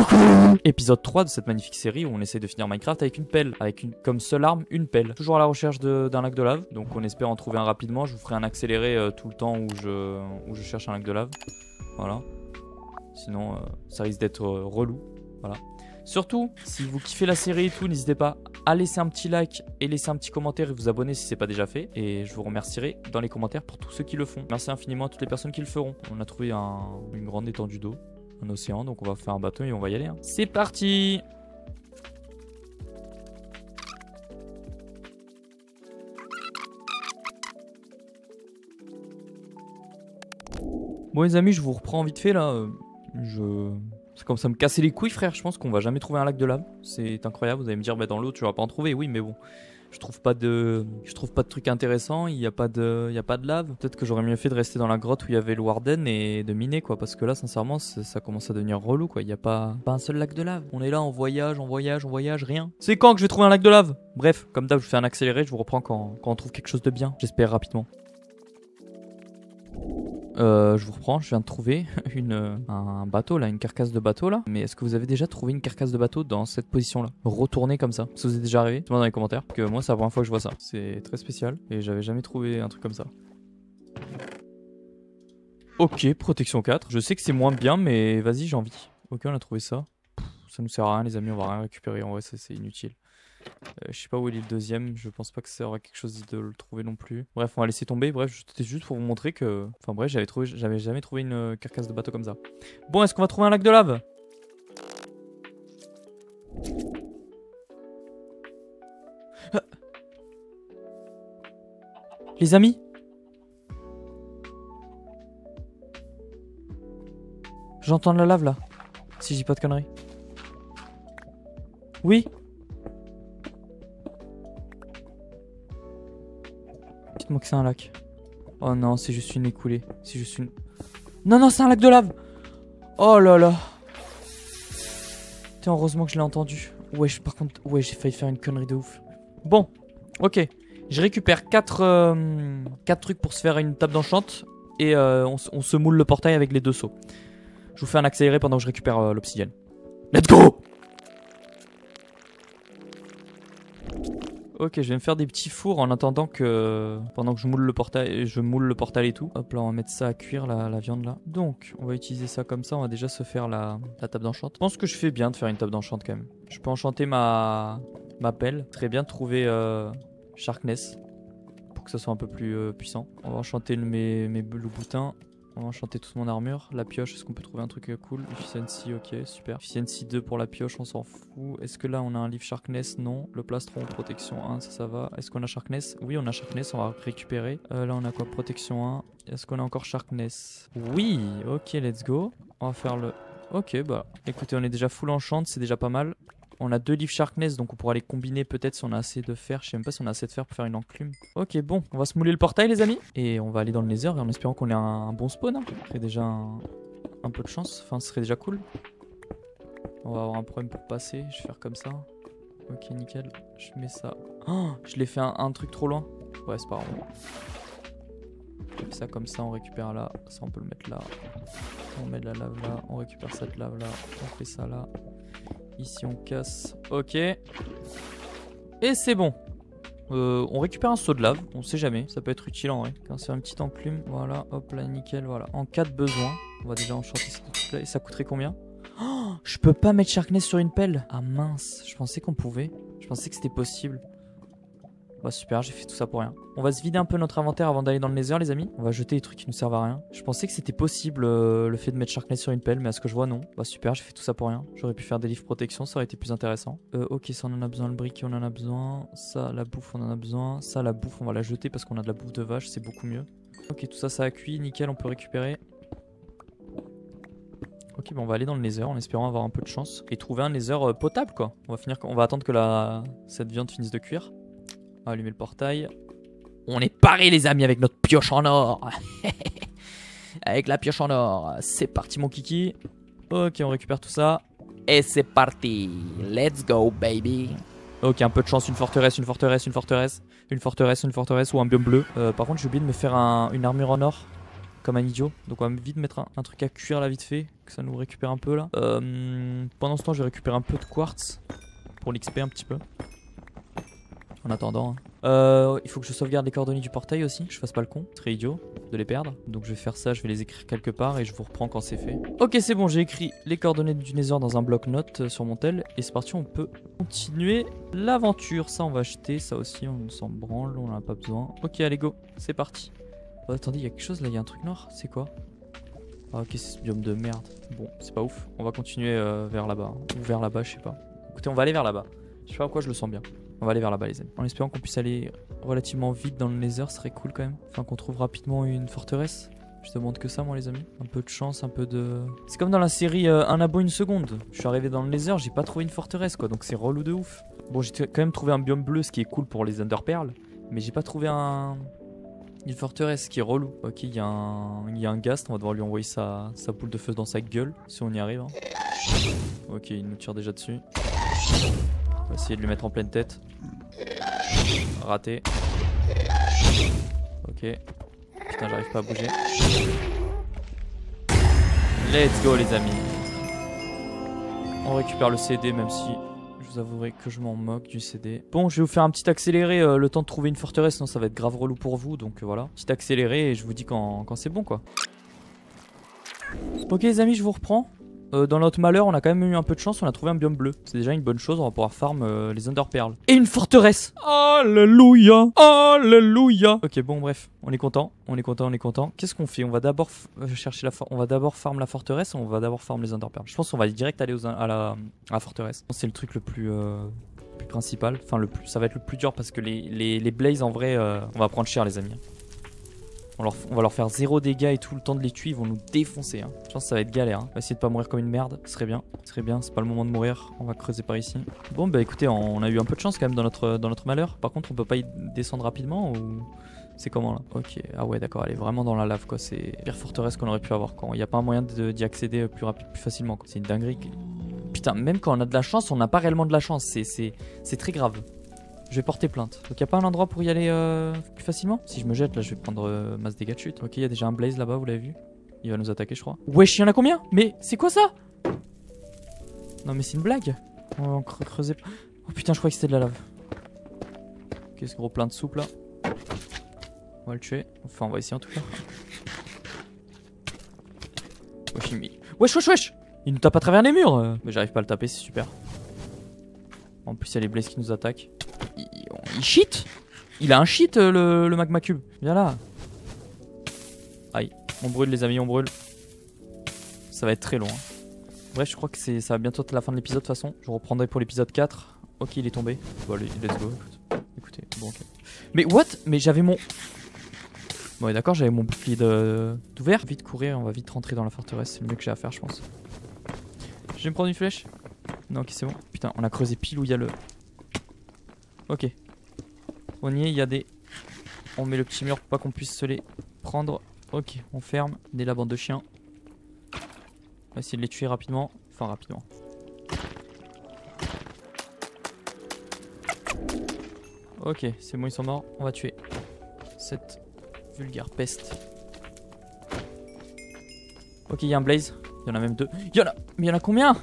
coucou. Épisode 3 de cette magnifique série où on essaie de finir Minecraft avec une pelle, comme seule arme une pelle. Toujours à la recherche d'un lac de lave, donc on espère en trouver un rapidement. Je vous ferai un accéléré tout le temps où je cherche un lac de lave. Voilà. Sinon ça risque d'être relou. Voilà. Surtout, si vous kiffez la série et tout, n'hésitez pas à laisser un petit like et laisser un petit commentaire et vous abonner si c'est pas déjà fait. Et je vous remercierai dans les commentaires pour tous ceux qui le font. Merci infiniment à toutes les personnes qui le feront. On a trouvé une grande étendue d'eau, un océan, donc on va faire un bateau et on va y aller. Hein. C'est parti! Bon les amis, je vous reprends vite fait là. C'est comme ça me casser les couilles frère, je pense qu'on va jamais trouver un lac de lave. C'est incroyable, vous allez me dire bah dans l'eau tu vas pas en trouver, oui mais bon. Je trouve pas de trucs intéressants, il y a pas de lave. Peut-être que j'aurais mieux fait de rester dans la grotte où il y avait le Warden et de miner quoi, parce que là sincèrement ça commence à devenir relou quoi, il y a pas un seul lac de lave. On est là on voyage, rien. C'est quand que je vais trouver un lac de lave? Bref, comme d'hab je fais un accéléré, je vous reprends quand on trouve quelque chose de bien, j'espère rapidement. Je vous reprends, je viens de trouver un bateau là, une carcasse de bateau là. Mais est-ce que vous avez déjà trouvé une carcasse de bateau dans cette position là? Retourner comme ça. Ça vous est déjà arrivé? Dites-moi dans les commentaires. Que moi c'est la première fois que je vois ça. C'est très spécial et j'avais jamais trouvé un truc comme ça. Ok, protection 4. Je sais que c'est moins bien mais vas-y j'ai envie. Ok on a trouvé ça. Ça nous sert à rien les amis, on va rien récupérer. En vrai c'est inutile. Je sais pas où est le deuxième, je pense pas que ça aurait quelque chose de le trouver non plus. Bref, on va laisser tomber. Bref, c'était juste pour vous montrer que... Enfin bref, j'avais jamais trouvé une carcasse de bateau comme ça. Bon, est-ce qu'on va trouver un lac de lave? Ah. Les amis? J'entends de la lave là. Si je dis pas de conneries. Oui? Dites-moi que c'est un lac. Oh non, c'est juste une écoulée. C'est juste une... Non, non, c'est un lac de lave. Oh là là. Tiens, heureusement que je l'ai entendu. Wesh, par contre, ouais, j'ai failli faire une connerie de ouf. Bon, ok. Je récupère 4 trucs pour se faire une table d'enchant. Et on se moule le portail avec les 2 seaux. Je vous fais un accéléré pendant que je récupère l'obsidienne. Let's go! Ok, je vais me faire des petits fours en attendant que... Pendant que je moule le portail et tout. Hop là, on va mettre ça à cuire, la viande là. Donc, on va utiliser ça comme ça. On va déjà se faire la table d'enchant. Je pense que je fais bien de faire une table d'enchant quand même. Je peux enchanter ma pelle. Très bien trouver Sharkness. Pour que ça soit un peu plus puissant. On va enchanter mes loups-boutins. On va enchanter toute mon armure. La pioche, est-ce qu'on peut trouver un truc cool? Efficiency, ok, super. Efficiency 2 pour la pioche, on s'en fout. Est-ce que là on a un livre Sharkness? Non. Le plastron, protection 1, ça va. Est-ce qu'on a Sharkness? Oui, on a Sharkness, on va récupérer. Là on a quoi? Protection 1. Est-ce qu'on a encore Sharkness? Oui, ok, let's go. On va faire le... Ok, bah écoutez, on est déjà full enchant, c'est déjà pas mal. On a 2 livres Sharkness, donc on pourra les combiner peut-être si on a assez de fer. Je sais même pas si on a assez de fer pour faire une enclume. Ok, bon, on va se mouler le portail les amis. Et on va aller dans le Nether en espérant qu'on ait un bon spawn. Hein. Ça serait déjà un peu de chance, enfin ce serait déjà cool. On va avoir un problème pour passer, je vais faire comme ça. Ok, nickel, je mets ça. Oh, je l'ai fait un truc trop loin. Ouais, c'est pas grave. On fait ça comme ça, on récupère là. Ça on peut le mettre là. On met de la lave là, on récupère cette lave là. On fait ça là. Ici on casse, ok. Et c'est bon. On récupère un seau de lave, on sait jamais, ça peut être utile en vrai. Quand c'est un petit enclume, voilà, hop là, nickel, voilà. En cas de besoin, on va déjà enchanter ces trucs là. Et ça coûterait combien? Oh, je peux pas mettre Sharkness sur une pelle. Ah mince, je pensais qu'on pouvait. Je pensais que c'était possible. Bah super, j'ai fait tout ça pour rien. On va se vider un peu notre inventaire avant d'aller dans le Nether les amis. On va jeter les trucs qui nous servent à rien. Je pensais que c'était possible le fait de mettre Sharkness sur une pelle, mais à ce que je vois non. Bah super, j'ai fait tout ça pour rien. J'aurais pu faire des livres protection, ça aurait été plus intéressant. Ok, ça on en a besoin, le briquet on en a besoin. Ça, la bouffe on en a besoin. Ça, la bouffe on va la jeter parce qu'on a de la bouffe de vache, c'est beaucoup mieux. Ok, tout ça ça a cuit, nickel, on peut récupérer. Ok, bon on va aller dans le Nether en espérant avoir un peu de chance. Et trouver un Nether potable quoi. On va attendre que cette viande finisse de cuire. On va allumer le portail. On est parés les amis avec notre pioche en or. Avec la pioche en or. C'est parti mon kiki. Ok, on récupère tout ça. Et c'est parti. Let's go baby. Ok, un peu de chance, une forteresse ou un biome bleu. Par contre j'ai oublié de me faire une armure en or. comme un idiot. Donc on va vite mettre un truc à cuire là vite fait, que ça nous récupère un peu là. Pendant ce temps je vais récupérer un peu de quartz pour l'XP un petit peu. En attendant. Il faut que je sauvegarde les coordonnées du portail aussi, que je fasse pas le con, très idiot de les perdre. Donc je vais faire ça, je vais les écrire quelque part et je vous reprends quand c'est fait. Ok c'est bon, j'ai écrit les coordonnées du Nether dans un bloc-notes sur mon tel. Et c'est parti, on peut continuer l'aventure. Ça on va acheter, ça aussi on s'en branle, on en a pas besoin. Ok allez go, c'est parti. Oh, attendez, il y a quelque chose là, il y a un truc noir, c'est quoi? Ah ok, c'est ce biome de merde. Bon, c'est pas ouf, on va continuer vers là-bas. Ou vers là-bas, je sais pas. Écoutez, on va aller vers là-bas. Je sais pas pourquoi je le sens bien. On va aller vers là-bas les amis. En espérant qu'on puisse aller relativement vite dans le Nether, ce serait cool quand même. Enfin qu'on trouve rapidement une forteresse. Je demande que ça moi les amis. Un peu de chance, un peu de... C'est comme dans la série Un abo une seconde. Je suis arrivé dans le Nether, j'ai pas trouvé une forteresse quoi. Donc c'est relou de ouf. Bon j'ai quand même trouvé un biome bleu, ce qui est cool pour les Enderpearls. Mais j'ai pas trouvé une forteresse, qui est relou. Ok, il y a un ghast, on va devoir lui envoyer sa boule de feu dans sa gueule, si on y arrive. Hein. Ok, il nous tire déjà dessus. On va essayer de lui mettre en pleine tête. Raté. Ok. Putain, j'arrive pas à bouger. Let's go les amis. On récupère le CD même si... Je vous avouerai que je m'en moque du CD. Bon, je vais vous faire un petit accéléré, le temps de trouver une forteresse, sinon ça va être grave relou pour vous. Donc voilà, petit accéléré et je vous dis quand c'est bon quoi. Ok les amis, je vous reprends. Dans notre malheur, on a quand même eu un peu de chance, on a trouvé un biome bleu. C'est déjà une bonne chose, on va pouvoir farm les Enderpearls. Et une forteresse. Alléluia. Alléluia. Ok, bon bref, on est content, on est content, on est content. Qu'est-ce qu'on fait? On va d'abord chercher on va d'abord farm la forteresse, ou on va d'abord farm les Enderpearls? Je pense qu'on va direct aller à la forteresse. C'est le truc le plus principal, enfin ça va être le plus dur parce que les blazes en vrai, on va prendre cher les amis. On va leur faire 0 dégâts et tout le temps de les tuer, ils vont nous défoncer. Hein. Je pense que ça va être galère. Hein. On va essayer de pas mourir comme une merde, ce serait bien. Ce serait bien, c'est pas le moment de mourir. On va creuser par ici. Bon, bah écoutez, on a eu un peu de chance quand même dans notre malheur. Par contre, on peut pas y descendre rapidement ou. C'est comment là? Ok, ah ouais, d'accord, elle est vraiment dans la lave quoi. C'est la pire forteresse qu'on aurait pu avoir quand il n'y a pas un moyen d'y accéder plus facilement. C'est une dinguerie. Putain, même quand on a de la chance, on n'a pas réellement de la chance. C'est très grave. Je vais porter plainte. Donc il n'y a pas un endroit pour y aller plus facilement? Si je me jette là, je vais prendre masse dégâts de chute. Ok, il y a déjà un blaze là-bas, vous l'avez vu? Il va nous attaquer, je crois. Wesh, il y en a combien? Mais c'est quoi ça? Non mais c'est une blague. On va creuser. Oh putain, je crois que c'était de la lave. Ok, ce gros plein de soupe là. On va le tuer. Enfin, on va essayer en tout cas. Wesh, wesh, wesh, wesh! Il nous tape à travers les murs. Mais j'arrive pas à le taper, c'est super. En plus, il y a les blazes qui nous attaquent. Il cheat. Il a un cheat le magma cube. Viens là. Aïe. On brûle les amis, on brûle. Ça va être très long. Hein. Bref, je crois que ça va bientôt être la fin de l'épisode de toute façon. Je reprendrai pour l'épisode 4. Ok, il est tombé. Bon allez, let's go. Écoutez, bon ok. Mais what? Mais j'avais mon... Bon d'accord, j'avais mon bouclier d'ouvert. Vite courir, on va vite rentrer dans la forteresse. C'est le mieux que j'ai à faire je pense. Je vais me prendre une flèche. Non ok c'est bon. Putain, on a creusé pile où il y a le... Ok. On y est, il y a des... On met le petit mur pour pas qu'on puisse se les prendre. Ok, on ferme. Dès la bande de chiens. On va essayer de les tuer rapidement. Enfin rapidement. Ok, c'est bon, ils sont morts. On va tuer cette vulgaire peste. Ok, il y a un blaze. Il y en a même deux. Il y en a... Mais il y en a combien?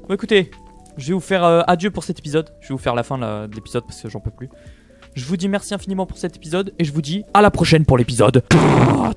Bon écoutez, je vais vous faire adieu pour cet épisode. Je vais vous faire la fin de l'épisode parce que j'en peux plus. Je vous dis merci infiniment pour cet épisode et je vous dis à la prochaine pour l'épisode 4.